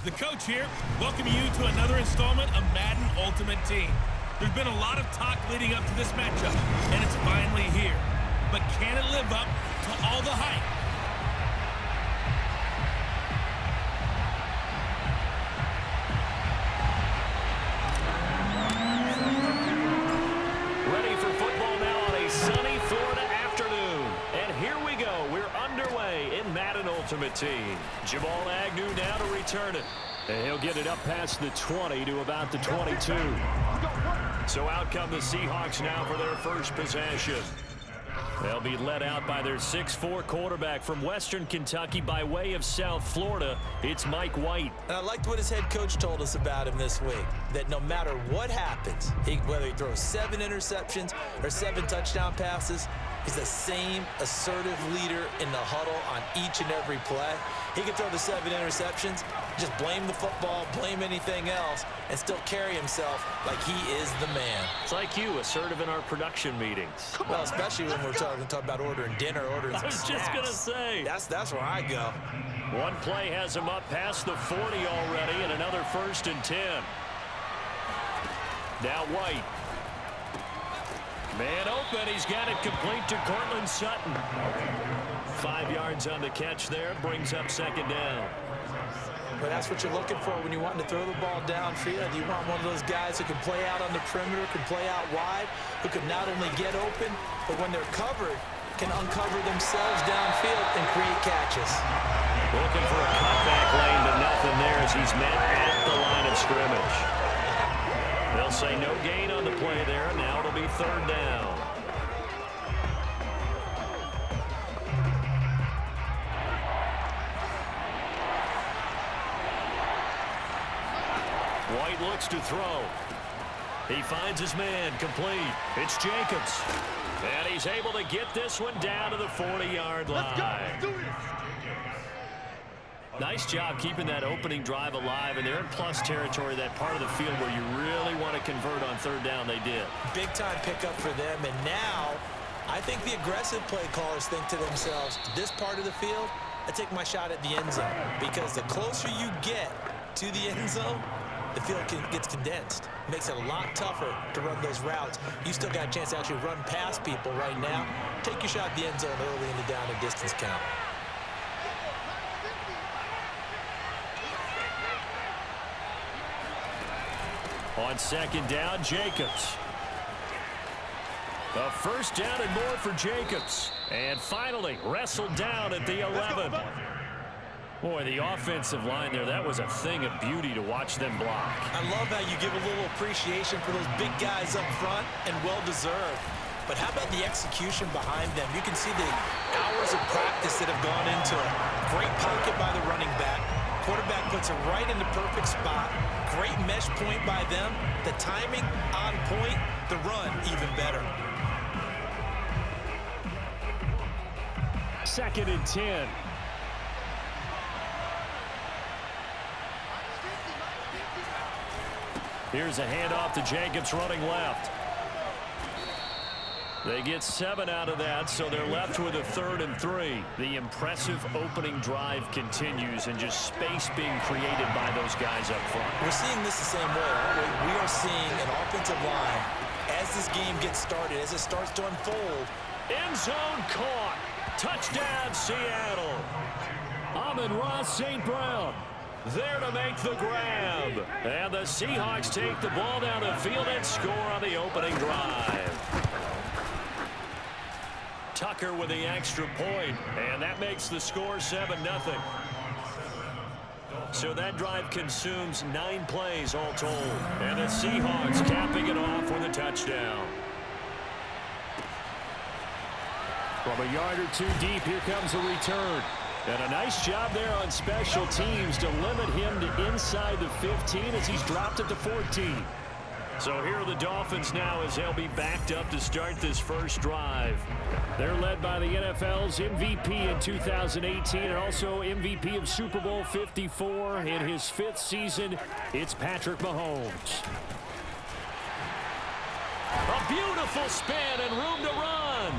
The coach here, welcoming you to another installment of Madden Ultimate Team. There's been a lot of talk leading up to this matchup, and it's finally here. But can it live up to all the hype? Ready for football now on a sunny Florida afternoon. And here we go. We're underway in Madden Ultimate Team. Jamal Agnew now to return it. And he'll get it up past the 20 to about the 22. So out come the Seahawks now for their first possession. They'll be led out by their 6'4" quarterback from Western Kentucky by way of South Florida. It's Mike White. And I liked what his head coach told us about him this week, that no matter what happens, whether he throws 7 interceptions or 7 touchdown passes, he's the same assertive leader in the huddle on each and every play. He can throw the 7 interceptions, just blame the football, blame anything else, and still carry himself like he is the man. It's like you, assertive in our production meetings. Well, especially when we're talking about ordering dinner, ordering some snacks. I was just going to say. That's where I go. One play has him up past the 40 already, and another 1st and 10. Now White. Man open, he's got it complete to Cortland Sutton. 5 yards on the catch there, brings up 2nd down. But that's what you're looking for when you're wanting to throw the ball downfield. You want one of those guys who can play out on the perimeter, can play out wide, who can not only get open, but when they're covered, can uncover themselves downfield and create catches. Looking for a cutback lane, but nothing there as he's met at the line of scrimmage. They'll say no gain on the play there. Now it'll be 3rd down. White looks to throw. He finds his man complete. It's Jacobs. And he's able to get this one down to the 40-yard line. Nice job keeping that opening drive alive, and they're in plus territory, that part of the field where you really want to convert on 3rd down. They did. Big-time pickup for them, and now I think the aggressive play callers think to themselves, this part of the field, I take my shot at the end zone, because the closer you get to the end zone, the field gets condensed. Makes it a lot tougher to run those routes. You still got a chance to actually run past people right now. Take your shot at the end zone early in the down and distance count. On 2nd down, Jacobs. A 1st down and more for Jacobs. And finally, wrestled down at the 11. Boy, the offensive line there, that was a thing of beauty to watch them block. I love how you give a little appreciation for those big guys up front, and well-deserved. But how about the execution behind them? You can see the hours of practice that have gone into it. Great pocket by the running back. Quarterback puts it right in the perfect spot. Great mesh point by them. The timing on point. The run even better. 2nd and 10. Here's a handoff to Jacobs running left. They get 7 out of that, so they're left with a 3rd and 3. The impressive opening drive continues, and just space being created by those guys up front. We're seeing this the same way, aren't we? We are seeing an offensive line, as this game gets started, as it starts to unfold. End zone caught. Touchdown, Seattle. Amon-Ra St. Brown there to make the grab. And the Seahawks take the ball down the field and score on the opening drive. Tucker with the extra point, and that makes the score 7-0. So that drive consumes 9 plays all told. And the Seahawks capping it off with a touchdown. From a yard or 2 deep, here comes a return. And a nice job there on special teams to limit him to inside the 15 as he's dropped it to 14. So here are the Dolphins now as they'll be backed up to start this first drive. They're led by the NFL's MVP in 2018 and also MVP of Super Bowl 54 in his 5th season. It's Patrick Mahomes. A beautiful spin and room to run.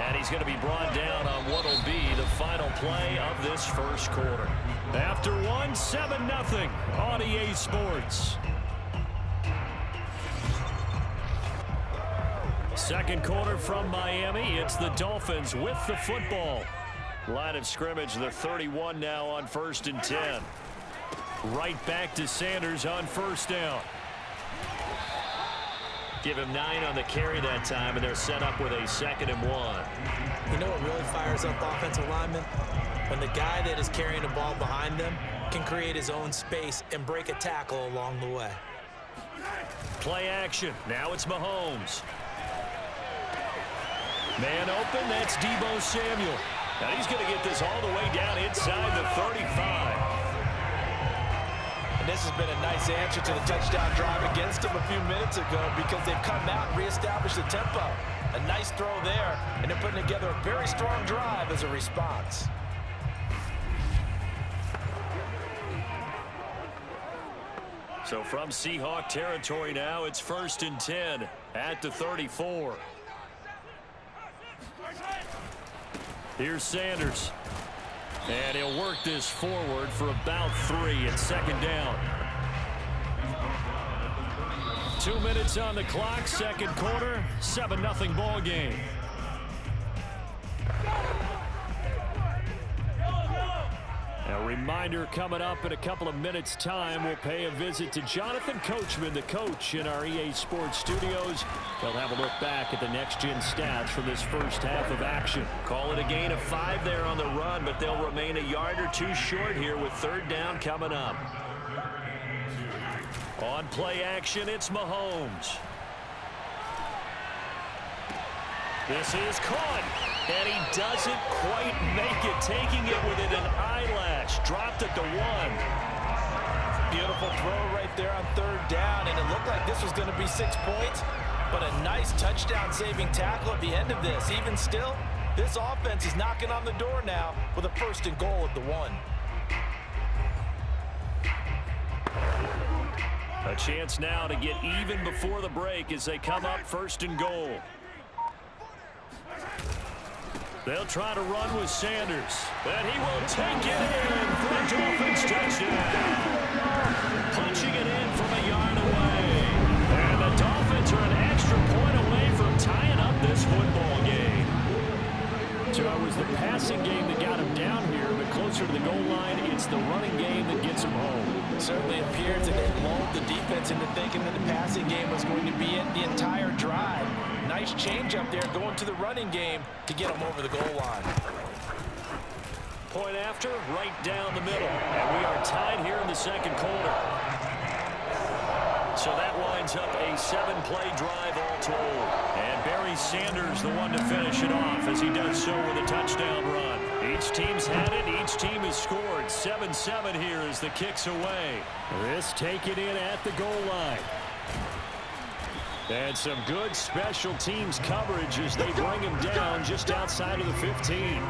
And he's going to be brought down on what will be the final play of this first quarter. After one, 7-0 on EA Sports. Second quarter from Miami. It's the Dolphins with the football. Line of scrimmage, the 31 now on 1st and 10. Right back to Sanders on first down. Give him 9 on the carry that time, and they're set up with a 2nd and 1. You know what really fires up offensive linemen? When the guy that is carrying the ball behind them can create his own space and break a tackle along the way. Play action. Now it's Mahomes. Man open, that's Deebo Samuel. And he's going to get this all the way down inside the 35. And this has been a nice answer to the touchdown drive against them a few minutes ago because they've come out and reestablished the tempo. A nice throw there, and they're putting together a very strong drive as a response. So from Seahawk territory now, it's 1st and 10 at the 34. Here's Sanders. And he'll work this forward for about 3 at 2nd down. 2 minutes on the clock, second quarter, 7-0 ball game. A reminder coming up in a couple of minutes' time. We'll pay a visit to Jonathan Coachman, the coach in our EA Sports studios. They'll have a look back at the next-gen stats from this first half of action. Call it a gain of 5 there on the run, but they'll remain a yard or 2 short here with 3rd down coming up. On play action, it's Mahomes. This is caught, and he doesn't quite make it, taking it within an eyelash. Dropped at the 1. Beautiful throw right there on 3rd down, and it looked like this was going to be 6 points, but a nice touchdown-saving tackle at the end of this. Even still, this offense is knocking on the door now with a 1st and goal at the 1. A chance now to get even before the break as they come up 1st and goal. They'll try to run with Sanders, and he will take it in for a Dolphins touchdown. Punching it in from a yard away. And the Dolphins are an extra point away from tying up this football game. So it was the passing game that got him down here, but closer to the goal line, it's the running game that gets him home. It certainly appears that they lulled the defense into thinking that the passing game was going to be it the entire drive. Nice change up there going to the running game to get them over the goal line. Point after, right down the middle. And we are tied here in the second quarter. So that winds up a 7-play drive all told. And Barry Sanders the one to finish it off as he does so with a touchdown run. Each team's had it. Each team has scored. 7-7 here as the kick's away. This taken in at the goal line. And some good special teams coverage as they bring him down just outside of the 15.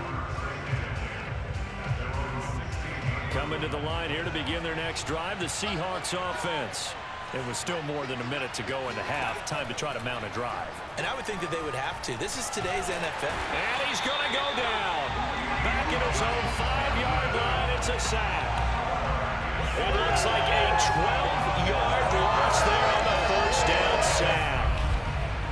Coming to the line here to begin their next drive, the Seahawks offense. It was still more than a minute to go in the half. Time to try to mount a drive. And I would think that they would have to. This is today's NFL. And he's going to go down. Back at his own 5-yard line. It's a sack. It looks like a 12-yard loss there on the first down sack.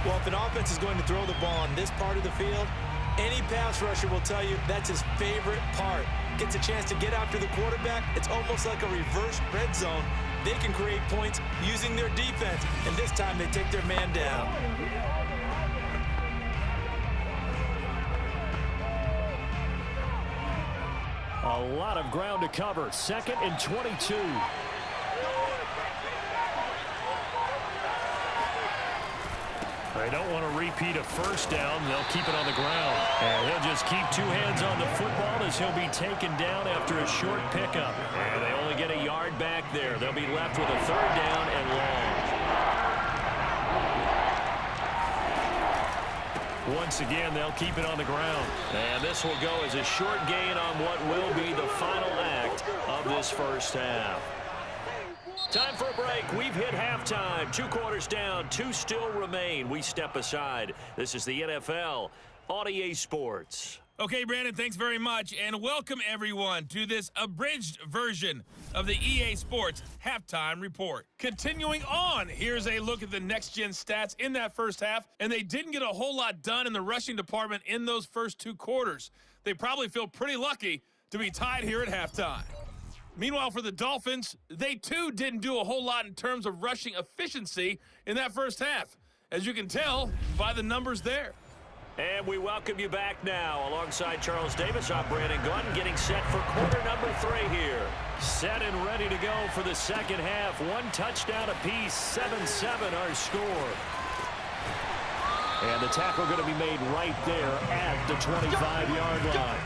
Well, if an offense is going to throw the ball on this part of the field, any pass rusher will tell you that's his favorite part. Gets a chance to get after the quarterback. It's almost like a reverse red zone. They can create points using their defense, and this time they take their man down. A lot of ground to cover. 2nd and 22. They don't want to repeat a first down. They'll keep it on the ground. And he'll just keep 2 hands on the football as he'll be taken down after a short pickup. And they only get a yard back there. They'll be left with a 3rd down and long. Once again, they'll keep it on the ground. And this will go as a short gain on what will be the final act of this first half. Time for a break. We've hit halftime. 2 quarters down. 2 still remain. We step aside. This is the NFL on EA Sports. Okay, Brandon, thanks very much, and welcome everyone to this abridged version of the EA Sports Halftime Report. Continuing on, here's a look at the next-gen stats in that first half, and they didn't get a whole lot done in the rushing department in those first two quarters. They probably feel pretty lucky to be tied here at halftime. Meanwhile, for the Dolphins, they too didn't do a whole lot in terms of rushing efficiency in that first half, as you can tell by the numbers there. And we welcome you back now. Alongside Charles Davis, I'm Brandon Gunn, getting set for quarter number 3 here. Set and ready to go for the second half. One touchdown apiece, 7-7 our score. And the tackle going to be made right there at the 25-yard line.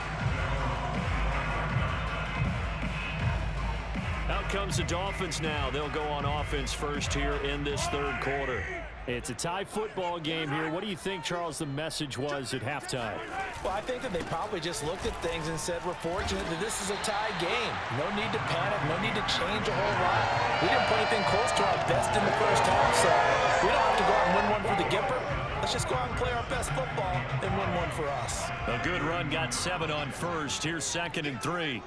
Out comes the Dolphins now. They'll go on offense first here in this third quarter. It's a tie football game here. What do you think, Charles, the message was at halftime? Well, I think that they probably just looked at things and said, we're fortunate that this is a tie game. No need to panic, no need to change a whole lot. We didn't put anything close to our best in the first half, so we don't have to go out and win one for the Gipper. Let's just go out and play our best football and win one for us. A good run, got 7 on first. Here's 2nd and 3.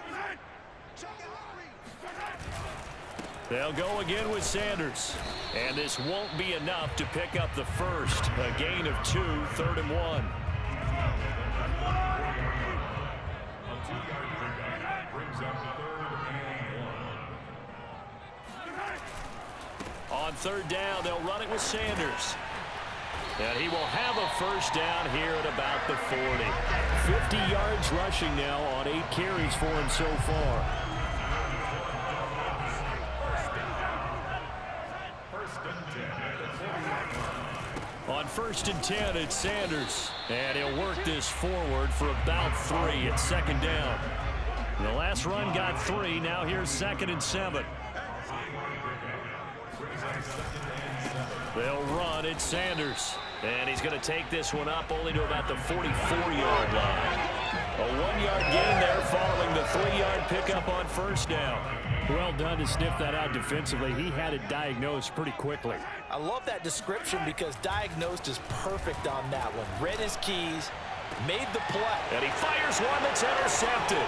They'll go again with Sanders. And this won't be enough to pick up the first. A gain of 2, 3rd and 1. On 3rd down, they'll run it with Sanders. And he will have a first down here at about the 40. 50 yards rushing now on 8 carries for him so far. On 1st and 10, it's Sanders. And he'll work this forward for about 3 at 2nd down. The last run got 3. Now here's 2nd and 7. They'll run. It's Sanders. And he's going to take this one up only to about the 44-yard line. A 1-yard gain there following the 3-yard pickup on 1st down. Well done to sniff that out defensively. He had it diagnosed pretty quickly. I love that description because diagnosed is perfect on that one. Read his keys, made the play. And he fires one that's intercepted.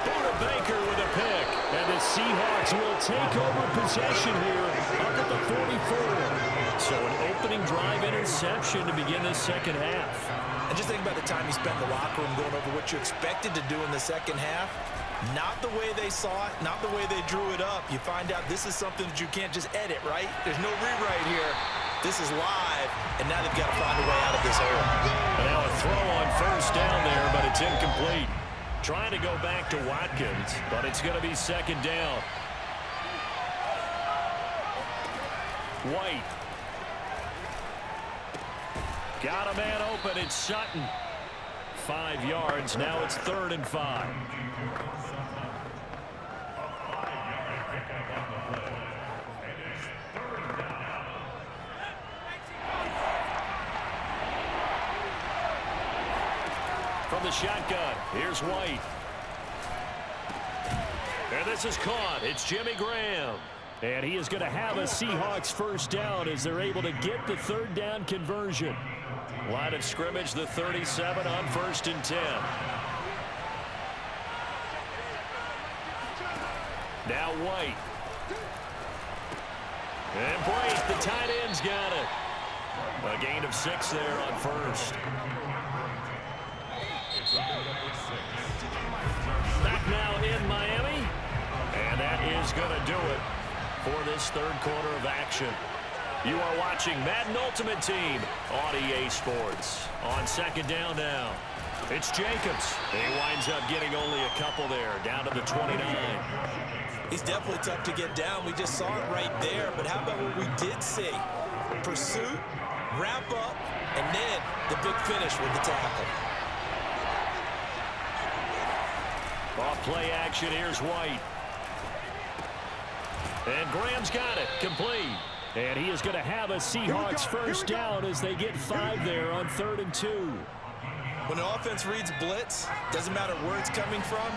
Buda Baker with a pick. And the Seahawks will take over possession here up at the 44. So an opening drive interception to begin this second half. And just think about the time you spent in the locker room going over what you expected to do in the second half. Not the way they saw it, not the way they drew it up. You find out this is something that you can't just edit, right? There's no rewrite here. This is live, and now they've got to find a way out of this hole. And now a throw on 1st down there, but it's incomplete. Trying to go back to Watkins, but it's going to be 2nd down. White. Got a man open. It's Sutton. 5 yards. Now it's 3rd and 5. From the shotgun, here's White. And this is caught. It's Jimmy Graham. And he is going to have a Seahawks first down as they're able to get the 3rd down conversion. Line of scrimmage, the 37 on 1st and 10. Now White. And Blake, the tight end's got it. A gain of 6 there on 1st. Back now in Miami. And that is going to do it for this third quarter of action. You are watching Madden Ultimate Team on EA Sports. On 2nd down now, it's Jacobs. He winds up getting only a couple there, down to the 29. He's definitely tough to get down. We just saw it right there. But how about what we did see? Pursuit, wrap up, and then the big finish with the tackle. Off play action, here's White. And Graham's got it, complete. And he is going to have a Seahawks first down as they get 5 there on 3rd and 2. When an offense reads blitz, doesn't matter where it's coming from,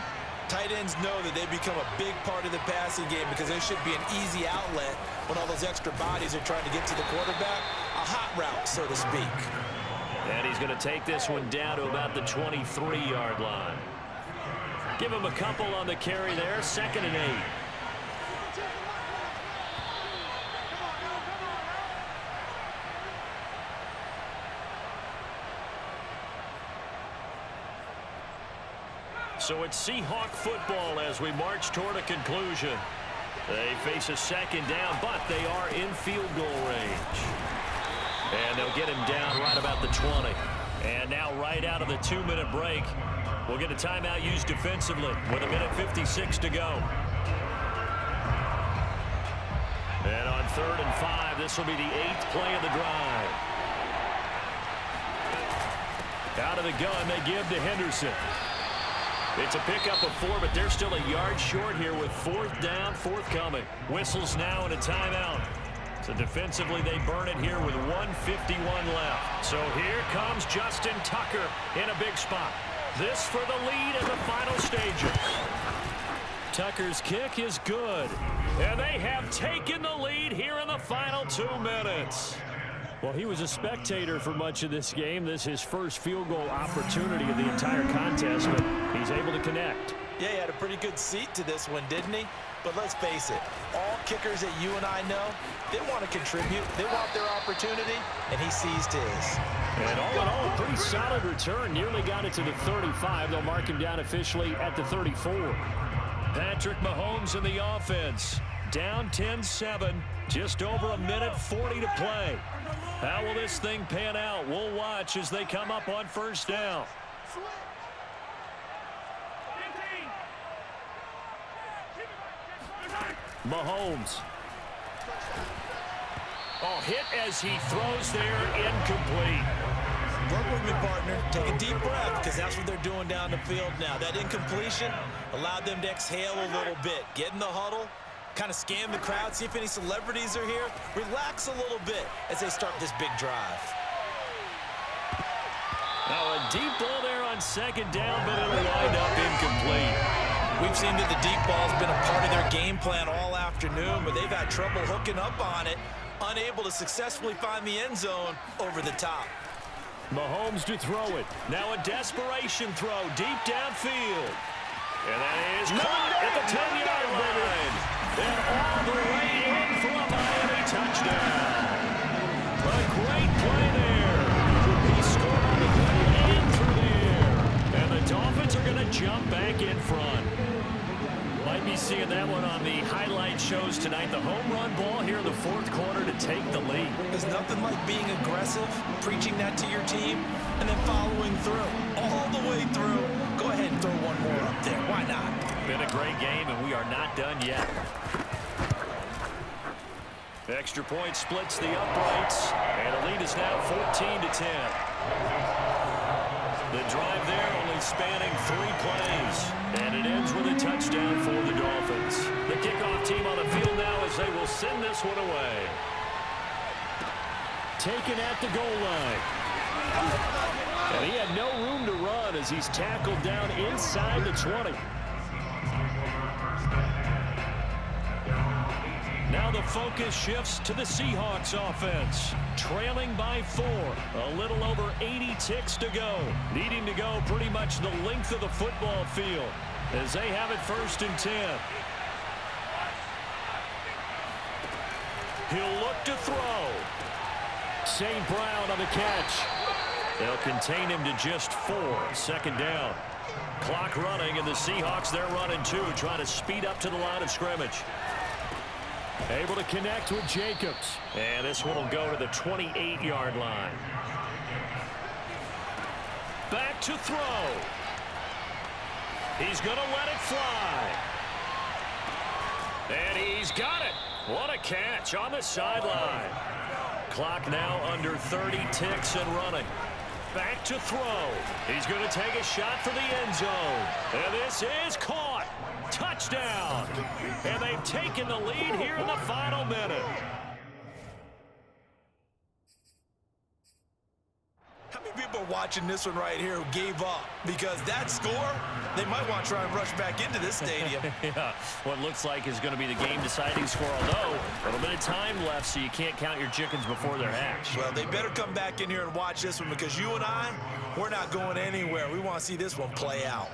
tight ends know that they become a big part of the passing game because there should be an easy outlet when all those extra bodies are trying to get to the quarterback. A hot route, so to speak. And he's going to take this one down to about the 23-yard line. Give him a couple on the carry there. 2nd and 8. So it's Seahawk football as we march toward a conclusion. They face a 2nd down, but they are in field goal range. And they'll get him down right about the 20. And now right out of the 2-minute break, we'll get a timeout used defensively with 1:56 to go. And on 3rd and 5, this will be the 8th play of the drive. Out of the gun, they give to Henderson. It's a pickup of 4, but they're still a yard short here with 4th down, forthcoming. Whistles now and a timeout. So defensively, they burn it here with 1:51 left. So here comes Justin Tucker in a big spot. This for the lead in the final stages. Tucker's kick is good. And they have taken the lead here in the final 2 minutes. Well, he was a spectator for much of this game. This is his first field goal opportunity of the entire contest, but he's able to connect. Yeah, he had a pretty good seat to this one, didn't he? But let's face it, all kickers that you and I know, they want to contribute. They want their opportunity, and he seized his. And all in all, a pretty solid return. Nearly got it to the 35. They'll mark him down officially at the 34. Patrick Mahomes in the offense. Down 10-7. Just over 1:40 to play. How will this thing pan out? We'll watch as they come up on 1st down. Mahomes. Oh, hit as he throws there, incomplete. Work with me, partner. Take a deep breath, because that's what they're doing down the field now. That incompletion allowed them to exhale a little bit. Get in the huddle, kind of scan the crowd, see if any celebrities are here. Relax a little bit as they start this big drive. Now a deep ball there on 2nd down, but it'll wind up incomplete. We've seen that the deep ball's been a part of their game plan all afternoon, but they've had trouble hooking up on it, unable to successfully find the end zone over the top. Mahomes to throw it. Now a desperation throw deep downfield. And that is caught at the 10-yard line. And all the way in for a Miami touchdown. A great play there. He scored on the play and through the air. And the Dolphins are going to jump back in front. Might be seeing that one on the highlight shows tonight. The home run ball here in the 4th quarter to take the lead. There's nothing like being aggressive, preaching that to your team, and then following through. All the way through. Go ahead and throw one more up there. Why not? Been a great game, and we are not done yet. The extra point splits the uprights, and the lead is now 14-10. The drive there only spanning 3 plays, and it ends with a touchdown for the Dolphins. The kickoff team on the field now as they will send this one away. Taken at the goal line. And he had no room to run as he's tackled down inside the 20. Now the focus shifts to the Seahawks offense. Trailing by 4. A little over 80 ticks to go. Needing to go pretty much the length of the football field as they have it 1st and 10. He'll look to throw. St. Brown on the catch. They'll contain him to just 4. 2nd down. Clock running, and the Seahawks, they're running too, trying to speed up to the line of scrimmage. Able to connect with Jacobs. And this one will go to the 28-yard line. Back to throw. He's going to let it fly. And he's got it. What a catch on the sideline. Clock now under 30 ticks and running. Back to throw. He's going to take a shot for the end zone. And this is caught. Touchdown. And they've taken the lead here in the final minute. How many people are watching this one right here who gave up, because that score, they might want to try and rush back into this stadium. Yeah, what looks like is going to be the game-deciding score, although a little bit of time left, so you can't count your chickens before they're hatched. Well, they better come back in here and watch this one, because you and I, we're not going anywhere. We want to see this one play out.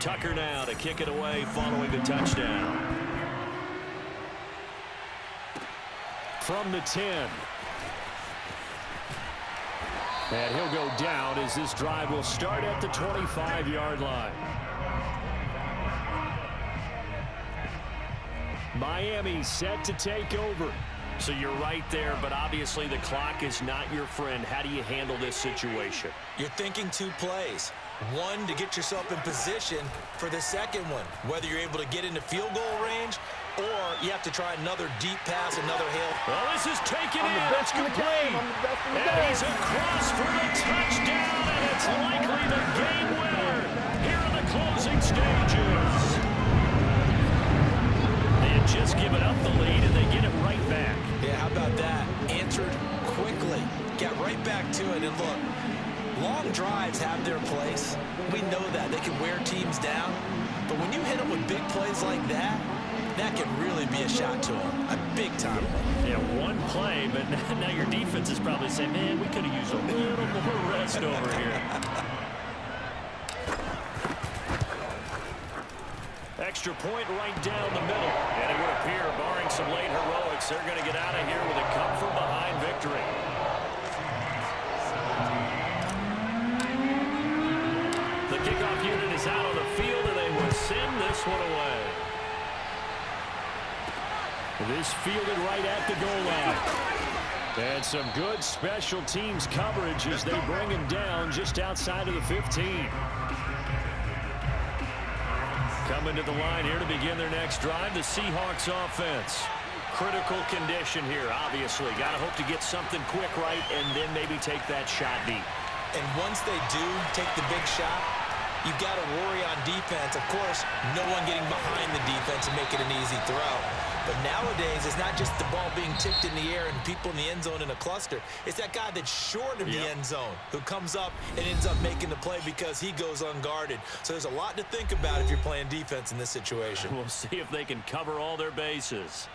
Tucker now to kick it away following the touchdown. From the 10. And he'll go down as this drive will start at the 25-yard line. Miami set to take over. So you're right there, but obviously the clock is not your friend. How do you handle this situation? You're thinking 2 plays. One, to get yourself in position for the second one, whether you're able to get into field goal range or you have to try another deep pass, another hail. Well, this is taken in. It's complete. And he's across for the touchdown, and it's likely the game winner here in the closing stages. They had just given up the lead, and they get it right back. Yeah, how about that? Answered quickly. Got right back to it, and look, long drives have their place. We know that. They can wear teams down. But when you hit them with big plays like that, that can really be a shot to them. A big-time one. Yeah, one play, but now your defense is probably saying, man, we could have used a little more rest over here. Extra point right down the middle. And it would appear, barring some late heroics, they're going to get out of here with a come-from-behind victory. The kickoff unit is out on the field, and they will send this one away. This fielded right at the goal line. And some good special teams coverage as they bring him down just outside of the 15. Coming to the line here to begin their next drive, the Seahawks offense. Critical condition here, obviously. Got to hope to get something quick right and then maybe take that shot deep. And once they do take the big shot, you've got to worry on defense. Of course, no one getting behind the defense and making an easy throw. But nowadays, it's not just the ball being tipped in the air and people in the end zone in a cluster. It's that guy that's short of the end zone who comes up and ends up making the play because he goes unguarded. So there's a lot to think about if you're playing defense in this situation. We'll see if they can cover all their bases.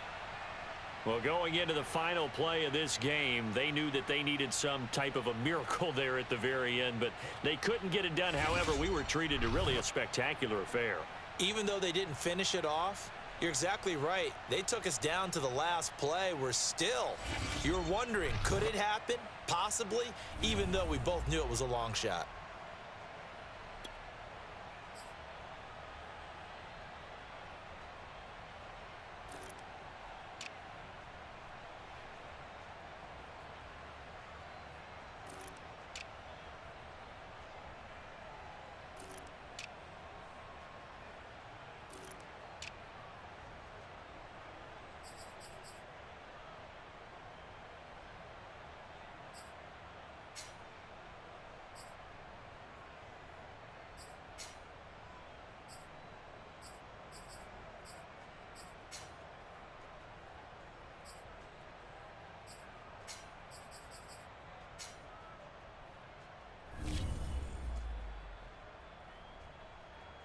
Well, going into the final play of this game, they knew that they needed some type of a miracle there at the very end, but they couldn't get it done. However, we were treated to really a spectacular affair. Even though they didn't finish it off, you're exactly right. They took us down to the last play. You're wondering, could it happen? Possibly, even though we both knew it was a long shot.